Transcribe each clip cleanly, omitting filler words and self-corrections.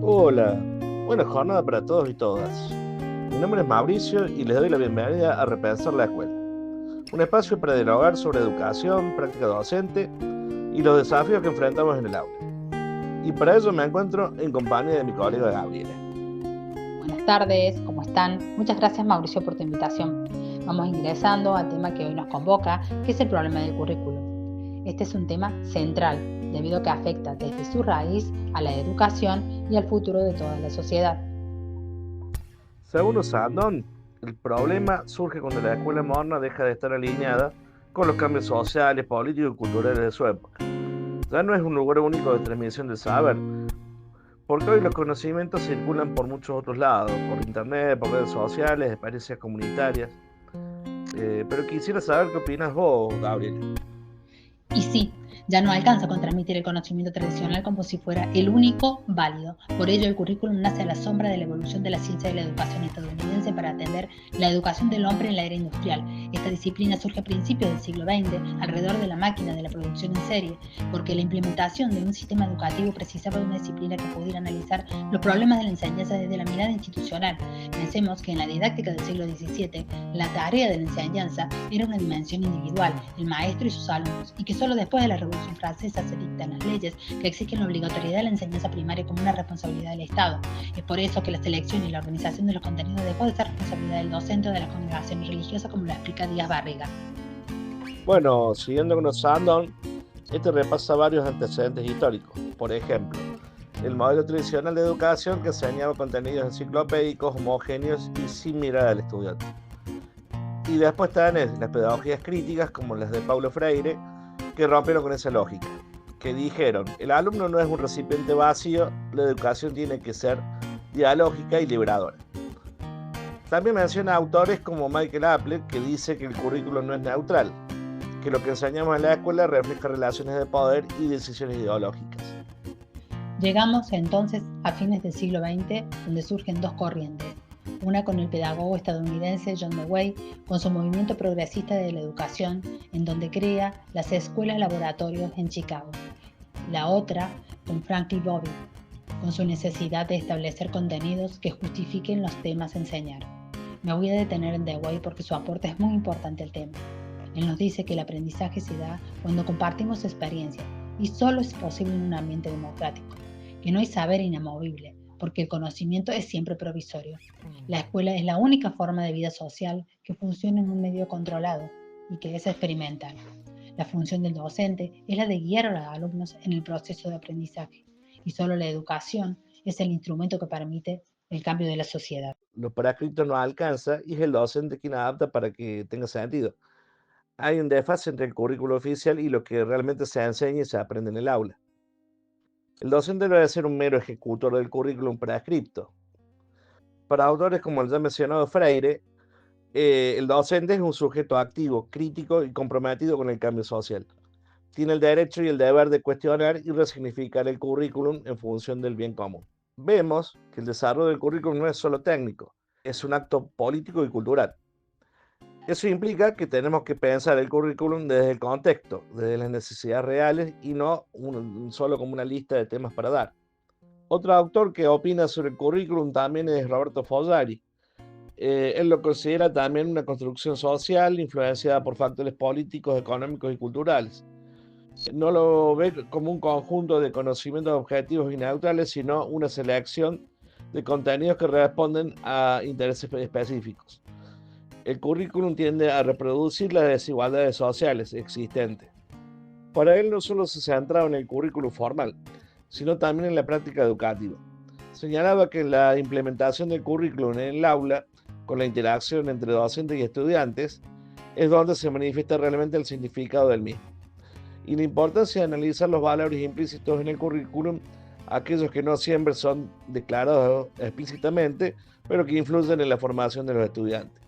Hola, buena jornada para todos y todas. Mi nombre es Mauricio y les doy la bienvenida a Repensar la Escuela, un espacio para dialogar sobre educación, práctica docente y los desafíos que enfrentamos en el aula. Y para ello me encuentro en compañía de mi colega Gabriela. Buenas tardes, ¿cómo están? Muchas gracias, Mauricio, por tu invitación. Vamos ingresando al tema que hoy nos convoca, que es el problema del currículum. Este es un tema central, debido a que afecta desde su raíz a la educación y al futuro de toda la sociedad. Según Osandón, el problema surge cuando la escuela moderna deja de estar alineada con los cambios sociales, políticos y culturales de su época. Ya no es un lugar único de transmisión del saber, porque hoy los conocimientos circulan por muchos otros lados, por internet, por redes sociales, experiencias comunitarias. Pero quisiera saber qué opinas vos, Gabriel. Y sí, ya no alcanza con transmitir el conocimiento tradicional como si fuera el único válido. Por ello, el currículum nace a la sombra de la evolución de la ciencia de la educación estadounidense para atender la educación del hombre en la era industrial. Esta disciplina surge a principios del siglo XX, alrededor de la máquina de la producción en serie, porque la implementación de un sistema educativo precisaba de una disciplina que pudiera analizar los problemas de la enseñanza desde la mirada institucional. Pensemos que en la didáctica del siglo XVII, la tarea de la enseñanza era una dimensión individual, el maestro y sus alumnos, y que solo después de la Revolución Francesa se dictan las leyes que exigen la obligatoriedad de la enseñanza primaria como una responsabilidad del Estado. Es por eso que la selección y la organización de los contenidos dejó de ser responsabilidad del docente o de las congregaciones religiosas, como lo explica Díaz Barriga. Bueno, siguiendo con Sandon, este repasa varios antecedentes históricos. Por ejemplo, el modelo tradicional de educación que enseñaba contenidos enciclopédicos, homogéneos y sin mirar al estudiante. Y después están las pedagogías críticas, como las de Paulo Freire, que rompieron con esa lógica, que dijeron, el alumno no es un recipiente vacío, la educación tiene que ser dialógica y liberadora. También menciona autores como Michael Appler, que dice que el currículo no es neutral, que lo que enseñamos en la escuela refleja relaciones de poder y decisiones ideológicas. Llegamos entonces a fines del siglo XX, donde surgen dos corrientes. Una con el pedagogo estadounidense John Dewey, con su movimiento progresista de la educación, en donde crea las escuelas laboratorios en Chicago. La otra con Franklin Covey, con su necesidad de establecer contenidos que justifiquen los temas a enseñar. Me voy a detener en Dewey porque su aporte es muy importante al tema. Él nos dice que el aprendizaje se da cuando compartimos experiencias y solo es posible en un ambiente democrático, que no hay saber inamovible, porque el conocimiento es siempre provisorio. La escuela es la única forma de vida social que funciona en un medio controlado y que es experimental. La función del docente es la de guiar a los alumnos en el proceso de aprendizaje, y solo la educación es el instrumento que permite el cambio de la sociedad. Lo prescrito no alcanza y es el docente quien adapta para que tenga sentido. Hay un desfase entre el currículo oficial y lo que realmente se enseña y se aprende en el aula. El docente debe ser un mero ejecutor del currículum prescripto. Para autores como el ya mencionado Freire, el docente es un sujeto activo, crítico y comprometido con el cambio social. Tiene el derecho y el deber de cuestionar y resignificar el currículum en función del bien común. Vemos que el desarrollo del currículum no es solo técnico, es un acto político y cultural. Eso implica que tenemos que pensar el currículum desde el contexto, desde las necesidades reales y no solo como una lista de temas para dar. Otro autor que opina sobre el currículum también es Roberto Fossari. Él lo considera también una construcción social influenciada por factores políticos, económicos y culturales. No lo ve como un conjunto de conocimientos objetivos y neutrales, sino una selección de contenidos que responden a intereses específicos. El currículum tiende a reproducir las desigualdades sociales existentes. Para él no solo se centraba en el currículum formal, sino también en la práctica educativa. Señalaba que la implementación del currículum en el aula, con la interacción entre docentes y estudiantes, es donde se manifiesta realmente el significado del mismo. Y la importancia de analizar los valores implícitos en el currículum, aquellos que no siempre son declarados explícitamente, pero que influyen en la formación de los estudiantes.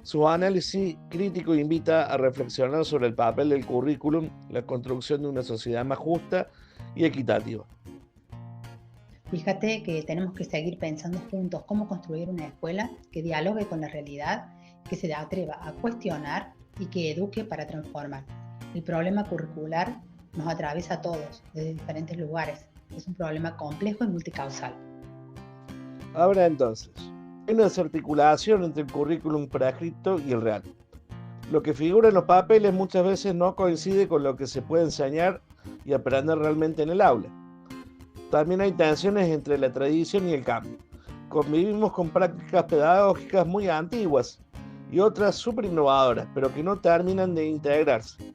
Su análisis crítico invita a reflexionar sobre el papel del currículum, la construcción de una sociedad más justa y equitativa. Fíjate que tenemos que seguir pensando juntos cómo construir una escuela que dialogue con la realidad, que se atreva a cuestionar y que eduque para transformar. El problema curricular nos atraviesa a todos desde diferentes lugares, Es un problema complejo y multicausal. Ahora entonces, hay una desarticulación entre el currículum prescripto y el real. Lo que figura en los papeles muchas veces no coincide con lo que se puede enseñar y aprender realmente en el aula. También hay tensiones entre la tradición y el cambio. Convivimos con prácticas pedagógicas muy antiguas y otras súper innovadoras, pero que no terminan de integrarse.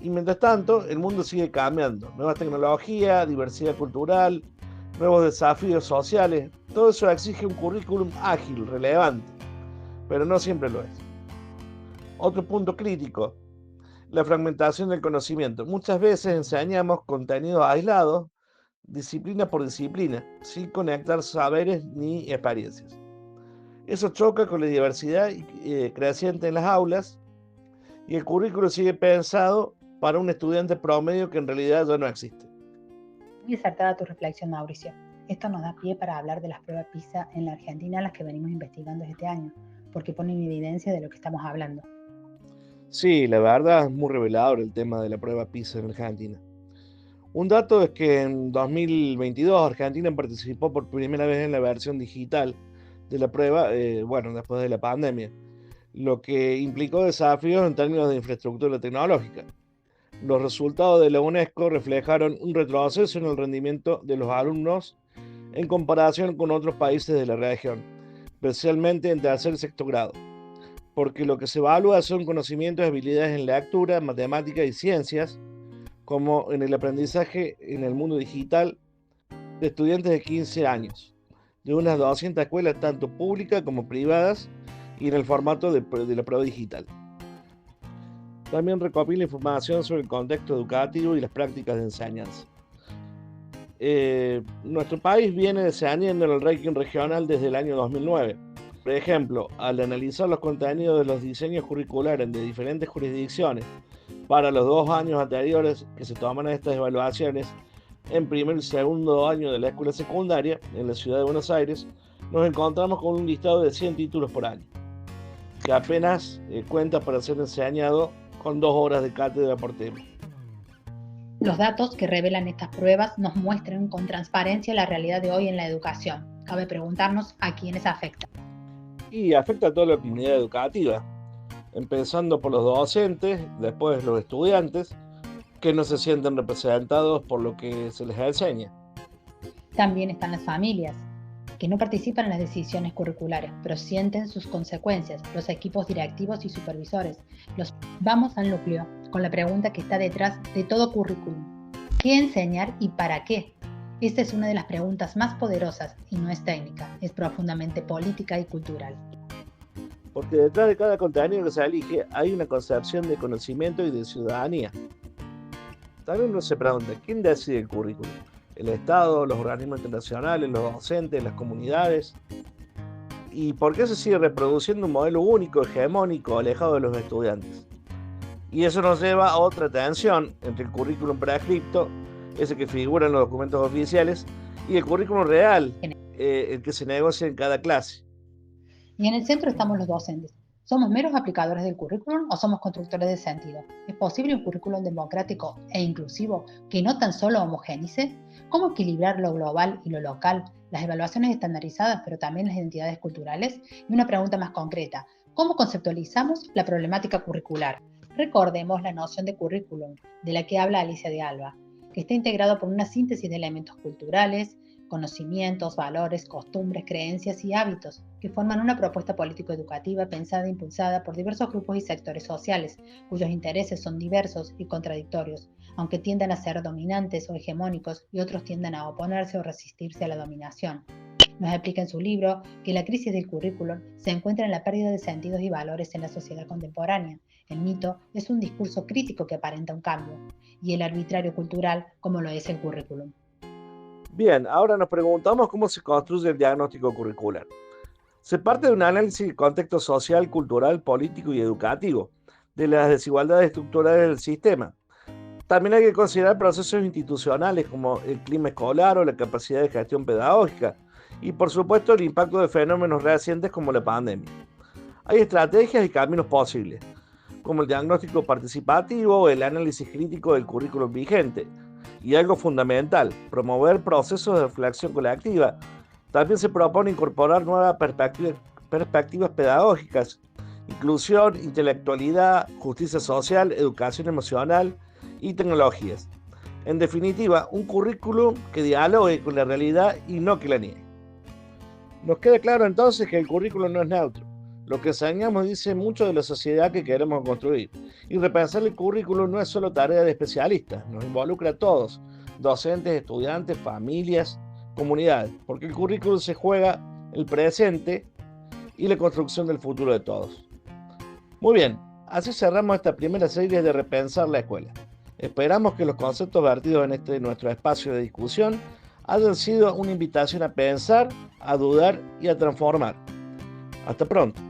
Y mientras tanto, el mundo sigue cambiando. Nuevas tecnologías, diversidad cultural, nuevos desafíos sociales. Todo eso exige un currículum ágil, relevante, pero no siempre lo es. Otro punto crítico, la fragmentación del conocimiento. Muchas veces enseñamos contenidos aislados, disciplina por disciplina, sin conectar saberes ni experiencias. Eso choca con la diversidad creciente en las aulas y el currículo sigue pensado para un estudiante promedio que en realidad ya no existe. Muy acertada tu reflexión, Mauricio. Esto nos da pie para hablar de las pruebas PISA en la Argentina, las que venimos investigando este año, porque ponen evidencia de lo que estamos hablando. Sí, la verdad es muy revelador el tema de la prueba PISA en Argentina. Un dato es que en 2022 Argentina participó por primera vez en la versión digital de la prueba, después de la pandemia, lo que implicó desafíos en términos de infraestructura tecnológica. Los resultados de la UNESCO reflejaron un retroceso en el rendimiento de los alumnos en comparación con otros países de la región, especialmente en tercer y sexto grado, porque lo que se evalúa son conocimientos y habilidades en lectura, matemática y ciencias, como en el aprendizaje en el mundo digital de estudiantes de 15 años, de unas 200 escuelas tanto públicas como privadas y en el formato de la prueba digital. También recopila información sobre el contexto educativo y las prácticas de enseñanza. Nuestro país viene descendiendo en el ranking regional desde el año 2009. Por ejemplo, al analizar los contenidos de los diseños curriculares de diferentes jurisdicciones para los 2 años anteriores que se toman estas evaluaciones, en primer y segundo año de la escuela secundaria en la ciudad de Buenos Aires, nos encontramos con un listado de 100 títulos por año, que apenas cuenta para ser enseñado con 2 horas de cátedra por tema. Los datos que revelan estas pruebas nos muestran con transparencia la realidad de hoy en la educación. Cabe preguntarnos a quiénes afecta. Y afecta a toda la comunidad educativa, empezando por los docentes, después los estudiantes, que no se sienten representados por lo que se les enseña. También están las familias, que no participan en las decisiones curriculares, pero sienten sus consecuencias, los equipos directivos y supervisores. Vamos al núcleo, con la pregunta que está detrás de todo currículum. ¿Qué enseñar y para qué? Esta es una de las preguntas más poderosas y no es técnica, es profundamente política y cultural. Porque detrás de cada contenido que se elige hay una concepción de conocimiento y de ciudadanía. También uno se pregunta, ¿quién decide el currículum? ¿El Estado, los organismos internacionales, los docentes, las comunidades? ¿Y por qué se sigue reproduciendo un modelo único, hegemónico, alejado de los estudiantes? Y eso nos lleva a otra tensión entre el currículum prescripto, ese que figura en los documentos oficiales, y el currículum real, el que se negocia en cada clase. Y en el centro estamos los docentes. ¿Somos meros aplicadores del currículum o somos constructores de sentido? ¿Es posible un currículum democrático e inclusivo que no tan solo homogenice? ¿Cómo equilibrar lo global y lo local, las evaluaciones estandarizadas, pero también las identidades culturales? Y una pregunta más concreta, ¿cómo conceptualizamos la problemática curricular? Recordemos la noción de currículum, de la que habla Alicia de Alba, que está integrado por una síntesis de elementos culturales, conocimientos, valores, costumbres, creencias y hábitos que forman una propuesta político-educativa pensada e impulsada por diversos grupos y sectores sociales, cuyos intereses son diversos y contradictorios, aunque tiendan a ser dominantes o hegemónicos y otros tiendan a oponerse o resistirse a la dominación. Nos explica en su libro que la crisis del currículum se encuentra en la pérdida de sentidos y valores en la sociedad contemporánea. El mito es un discurso crítico que aparenta un cambio, y el arbitrario cultural como lo es el currículum. Bien, ahora nos preguntamos cómo se construye el diagnóstico curricular. Se parte de un análisis del contexto social, cultural, político y educativo, de las desigualdades estructurales del sistema. También hay que considerar procesos institucionales como el clima escolar o la capacidad de gestión pedagógica, y por supuesto el impacto de fenómenos recientes como la pandemia. Hay estrategias y caminos posibles, como el diagnóstico participativo o el análisis crítico del currículum vigente, Y algo fundamental, promover procesos de reflexión colectiva. También se propone incorporar nuevas perspectivas pedagógicas, inclusión, intelectualidad, justicia social, educación emocional y tecnologías. En definitiva, un currículum que dialogue con la realidad y no que la niegue. Nos queda claro entonces que el currículum no es neutro. Lo que enseñamos dice mucho de la sociedad que queremos construir. Y repensar el currículum no es solo tarea de especialistas, nos involucra a todos, docentes, estudiantes, familias, comunidades, porque el currículum se juega el presente y la construcción del futuro de todos. Muy bien, así cerramos esta primera serie de Repensar la Escuela. Esperamos que los conceptos vertidos en este nuestro espacio de discusión hayan sido una invitación a pensar, a dudar y a transformar. Hasta pronto.